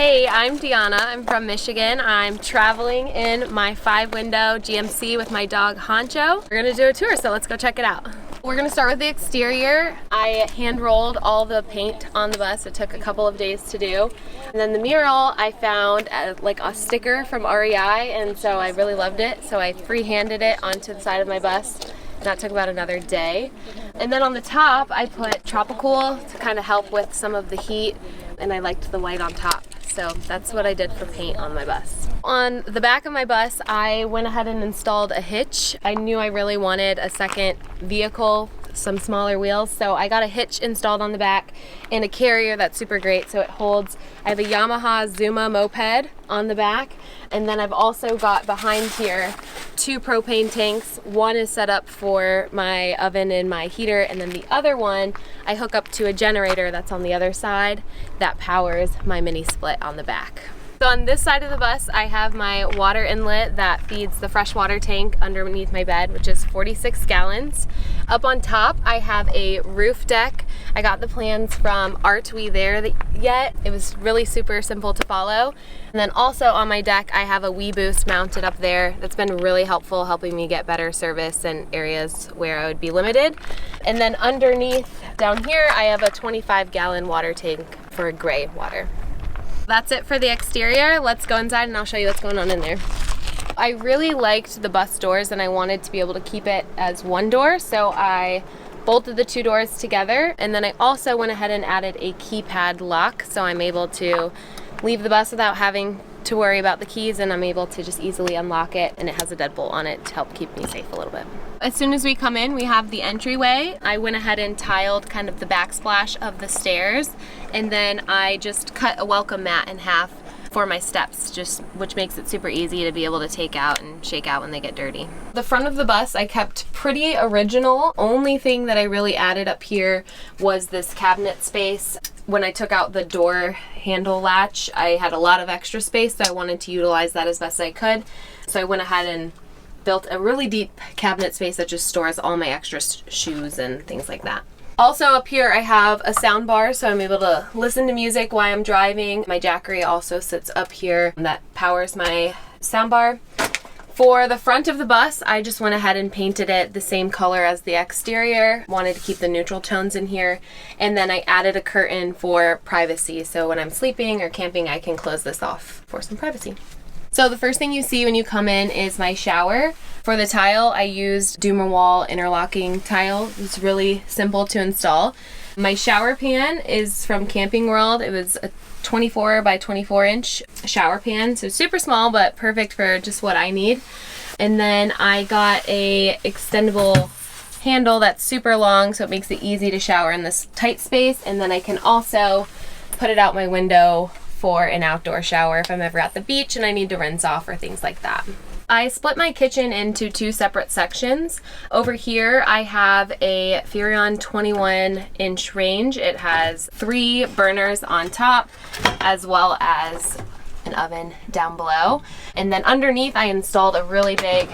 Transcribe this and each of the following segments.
Hey, I'm Deyana. I'm from Michigan. I'm traveling in my 5-window GMC with my dog Honcho. We're gonna do a tour, so let's go check it out. We're gonna start with the exterior. I hand rolled all the paint on the bus. It took a couple of days to do. And then the mural I found like a sticker from REI, and so I really loved it. So I free-handed it onto the side of my bus. That took about another day. And then on the top, I put Tropical to kind of help with some of the heat, and I liked the white on top. So that's what I did for paint on my bus. On the back of my bus, I went ahead and installed a hitch. I knew I really wanted a second vehicle, some smaller wheels, so I got a hitch installed on the back and a carrier that's super great. So it holds, I have a Yamaha Zuma moped on the back, and then I've also got behind here 2 propane tanks. One is set up for my oven and my heater, and then the other one I hook up to a generator that's on the other side that powers my mini split on the back. So on this side of the bus, I have my water inlet that feeds the freshwater tank underneath my bed, which is 46 gallons. Up on top, I have a roof deck. I got the plans from Aren't We There Yet? It was really super simple to follow. And then also on my deck, I have a WeBoost mounted up there. That's been really helpful, helping me get better service in areas where I would be limited. And then underneath down here, I have a 25-gallon water tank for gray water. That's it for the exterior. Let's go inside and I'll show you what's going on in there. I really liked the bus doors and I wanted to be able to keep it as one door, so I bolted the 2 doors together, and then I also went ahead and added a keypad lock, so I'm able to leave the bus without having to worry about the keys, and I'm able to just easily unlock it, and it has a deadbolt on it to help keep me safe a little bit. As soon as we come in, we have the entryway. I went ahead and tiled kind of the backsplash of the stairs, and then I just cut a welcome mat in half for my steps, which makes it super easy to be able to take out and shake out when they get dirty. The front of the bus I kept pretty original. Only thing that I really added up here was this cabinet space. When I took out the door handle latch, I had a lot of extra space, so I wanted to utilize that as best I could. So I went ahead and built a really deep cabinet space that just stores all my extra shoes and things like that. Also up here I have a sound bar, so I'm able to listen to music while I'm driving. My Jackery also sits up here that powers my sound bar. For the front of the bus, I just went ahead and painted it the same color as the exterior. Wanted to keep the neutral tones in here. And then I added a curtain for privacy, so when I'm sleeping or camping, I can close this off for some privacy. So the first thing you see when you come in is my shower. For the tile, I used Doomer Wall interlocking tile. It's really simple to install. My shower pan is from Camping World. It was a 24 by 24 inch shower pan, so super small but perfect for just what I need. And then I got a extendable handle that's super long, so it makes it easy to shower in this tight space. And then I can also put it out my window for an outdoor shower if I'm ever at the beach and I need to rinse off or things like that. I split my kitchen into 2 separate sections. Over here I have a Furrion 21-inch range. It has 3 burners on top as well as an oven down below. And then underneath I installed a really big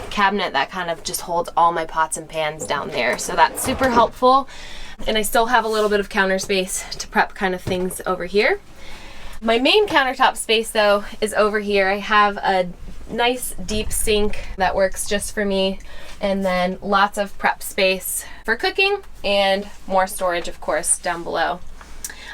cabinet that kind of just holds all my pots and pans down there. So that's super helpful. And I still have a little bit of counter space to prep kind of things over here. My main countertop space though is over here. I have a nice deep sink that works just for me, and then lots of prep space for cooking and more storage of course down below.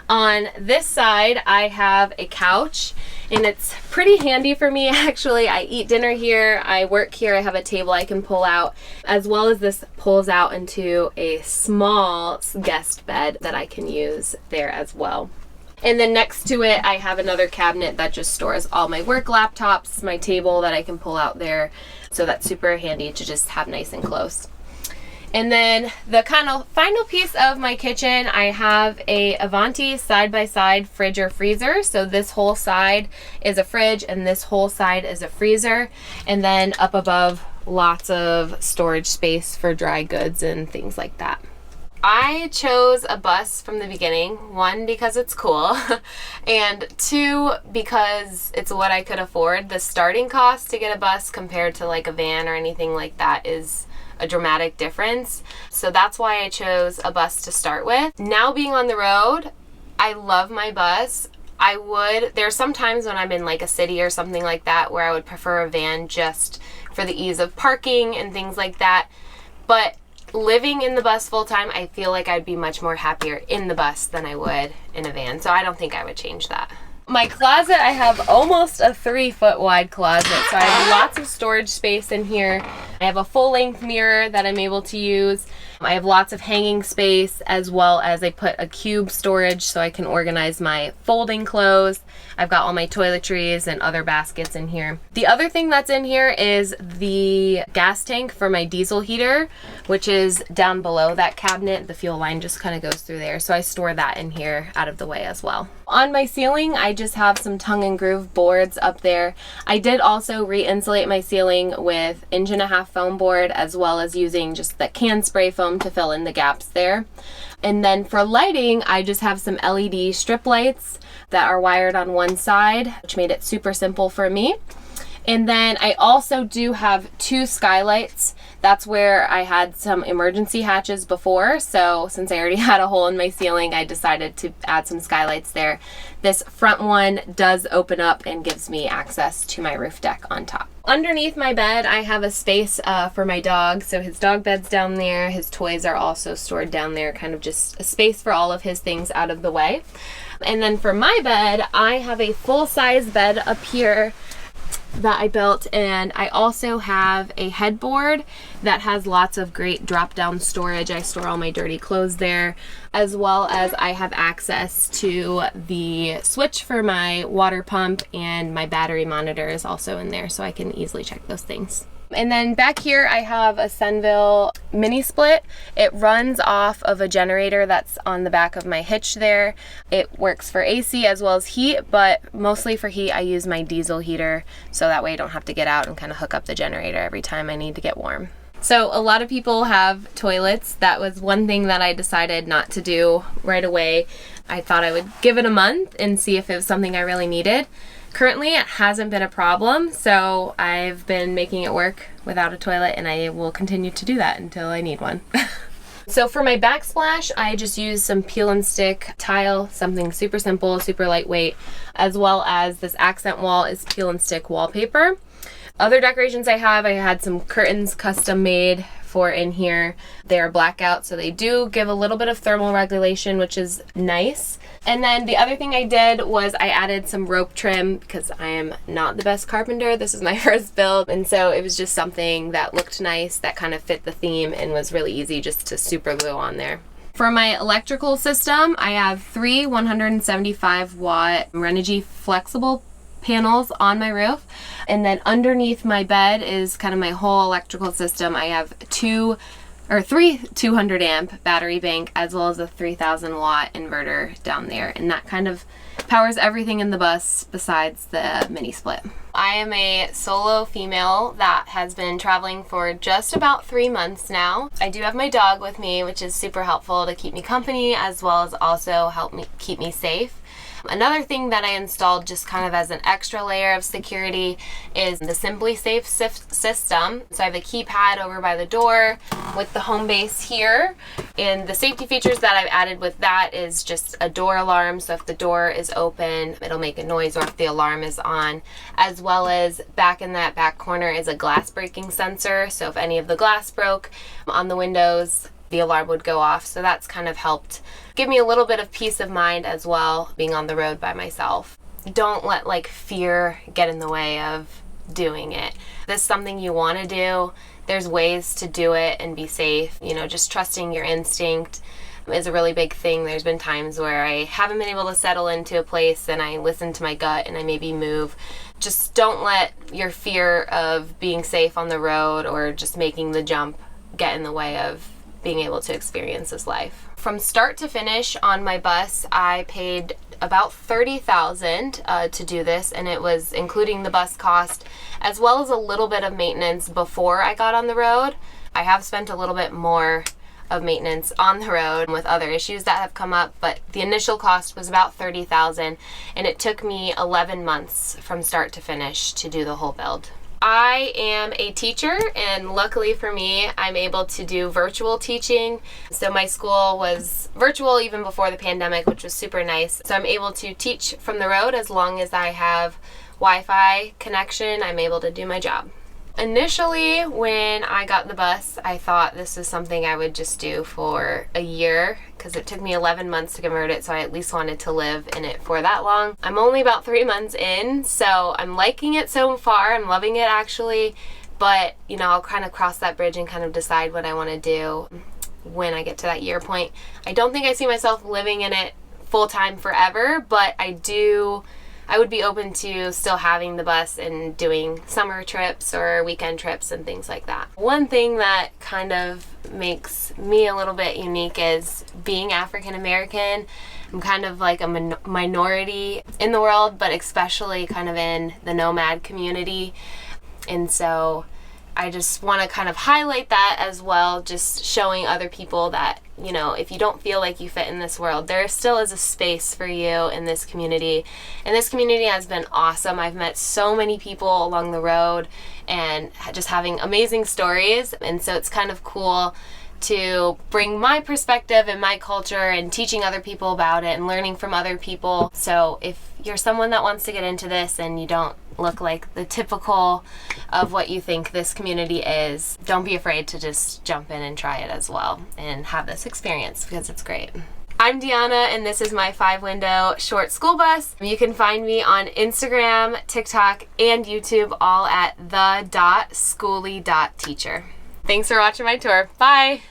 On this side I have a couch, and it's pretty handy for me actually. I eat dinner here, I work here, I have a table I can pull out, as well as this pulls out into a small guest bed that I can use there as well. And then next to it, I have another cabinet that just stores all my work laptops, my table that I can pull out there. So that's super handy to just have nice and close. And then the kind of final piece of my kitchen, I have a Avanti side-by-side fridge or freezer. So this whole side is a fridge and this whole side is a freezer. And then up above, lots of storage space for dry goods and things like that. I chose a bus from the beginning, 1, because it's cool, and 2, because it's what I could afford. The starting cost to get a bus compared to like a van or anything like that is a dramatic difference. So that's why I chose a bus to start with. Now being on the road, I love my bus. There's some times when I'm in like a city or something like that where I would prefer a van just for the ease of parking and things like that. But living in the bus full time, I feel like I'd be much more happier in the bus than I would in a van. So I don't think I would change that. My closet, I have almost a 3-foot wide closet, so I have lots of storage space in here. I have a full-length mirror that I'm able to use. I have lots of hanging space, as well as I put a cube storage so I can organize my folding clothes. I've got all my toiletries and other baskets in here. The other thing that's in here is the gas tank for my diesel heater, which is down below that cabinet. The fuel line just kind of goes through there, so I store that in here out of the way as well. On my ceiling, I just have some tongue and groove boards up there. I did also re-insulate my ceiling with 1.5-inch foam board, as well as using just the can spray foam to fill in the gaps there. And then for lighting, I just have some LED strip lights that are wired on one side, which made it super simple for me. And then I also do have 2 skylights. That's where I had some emergency hatches before, so since I already had a hole in my ceiling, I decided to add some skylights there. This front one does open up and gives me access to my roof deck on top. Underneath my bed, I have a space for my dog, so his dog bed's down there. His toys are also stored down there, kind of just a space for all of his things out of the way. And then for my bed, I have a full-size bed up here that I built, and I also have a headboard that has lots of great drop-down storage. I store all my dirty clothes there, as well as I have access to the switch for my water pump, and my battery monitor is also in there, so I can easily check those things. And then back here I have a Senville mini split. It runs off of a generator that's on the back of my hitch there. It works for AC as well as heat, but mostly for heat I use my diesel heater, so that way I don't have to get out and kind of hook up the generator every time I need to get warm. So a lot of people have toilets. That was one thing that I decided not to do right away. I thought I would give it a month and see if it was something I really needed. Currently, it hasn't been a problem, so I've been making it work without a toilet, and I will continue to do that until I need one. So for my backsplash, I just use some peel and stick tile, something super simple, super lightweight, as well as this accent wall is peel and stick wallpaper. Other decorations I had some curtains custom made for in here. They are blackout, so they do give a little bit of thermal regulation, which is nice. And then the other thing I did was I added some rope trim because I am not the best carpenter. This is my first build, and so it was just something that looked nice, that kind of fit the theme, and was really easy just to super glue on there. For my electrical system, I have 3 175-watt Renogy flexible panels on my roof, and then underneath my bed is kind of my whole electrical system. I have 3 200-amp battery bank, as well as a 3,000-watt inverter down there, and that kind of powers everything in the bus besides the mini split. I am a solo female that has been traveling for just about 3 months now. I do have my dog with me, which is super helpful to keep me company, as well as also help me keep me safe. Another thing that I installed just kind of as an extra layer of security is the Simply Safe system. So I have a keypad over by the door with the home base here, and the safety features that I've added with that is just a door alarm, so if the door is open it'll make a noise, or if the alarm is on, as well as back in that back corner is a glass breaking sensor, so if any of the glass broke on the windows, the alarm would go off. So that's kind of helped give me a little bit of peace of mind as well, being on the road by myself. Don't let fear get in the way of doing it. If this is something you want to do, there's ways to do it and be safe. Just trusting your instinct is a really big thing. There's been times where I haven't been able to settle into a place and I listen to my gut and I maybe move. Just don't let your fear of being safe on the road or just making the jump get in the way of being able to experience this life. From start to finish on my bus, I paid about $30,000 to do this, and it was including the bus cost as well as a little bit of maintenance before I got on the road. I have spent a little bit more of maintenance on the road with other issues that have come up, but the initial cost was about $30,000, and it took me 11 months from start to finish to do the whole build. I am a teacher, and luckily for me, I'm able to do virtual teaching. So my school was virtual even before the pandemic, which was super nice. So I'm able to teach from the road as long as I have Wi-Fi connection. I'm able to do my job. Initially, when I got the bus, I thought this was something I would just do for a year because it took me 11 months to convert it, so I at least wanted to live in it for that long. I'm only about 3 months in, so I'm liking it so far. I'm loving it actually, but you know, I'll kind of cross that bridge and kind of decide what I want to do when I get to that year point. I don't think I see myself living in it full-time forever, but I would be open to still having the bus and doing summer trips or weekend trips and things like that. One thing that kind of makes me a little bit unique is being African American. I'm kind of like a minority in the world, but especially kind of in the nomad community. And so I just want to kind of highlight that as well, just showing other people that, you know, if you don't feel like you fit in this world, there still is a space for you in this community. And this community has been awesome. I've met so many people along the road and just having amazing stories. And so it's kind of cool to bring my perspective and my culture and teaching other people about it and learning from other people. So if you're someone that wants to get into this and you don't look like the typical of what you think this community is, don't be afraid to just jump in and try it as well and have this experience because it's great. I'm Deyana, and this is my 5-window short school bus. You can find me on Instagram, TikTok, and YouTube, all at the.skoolie.teacher. Thanks for watching my tour. Bye!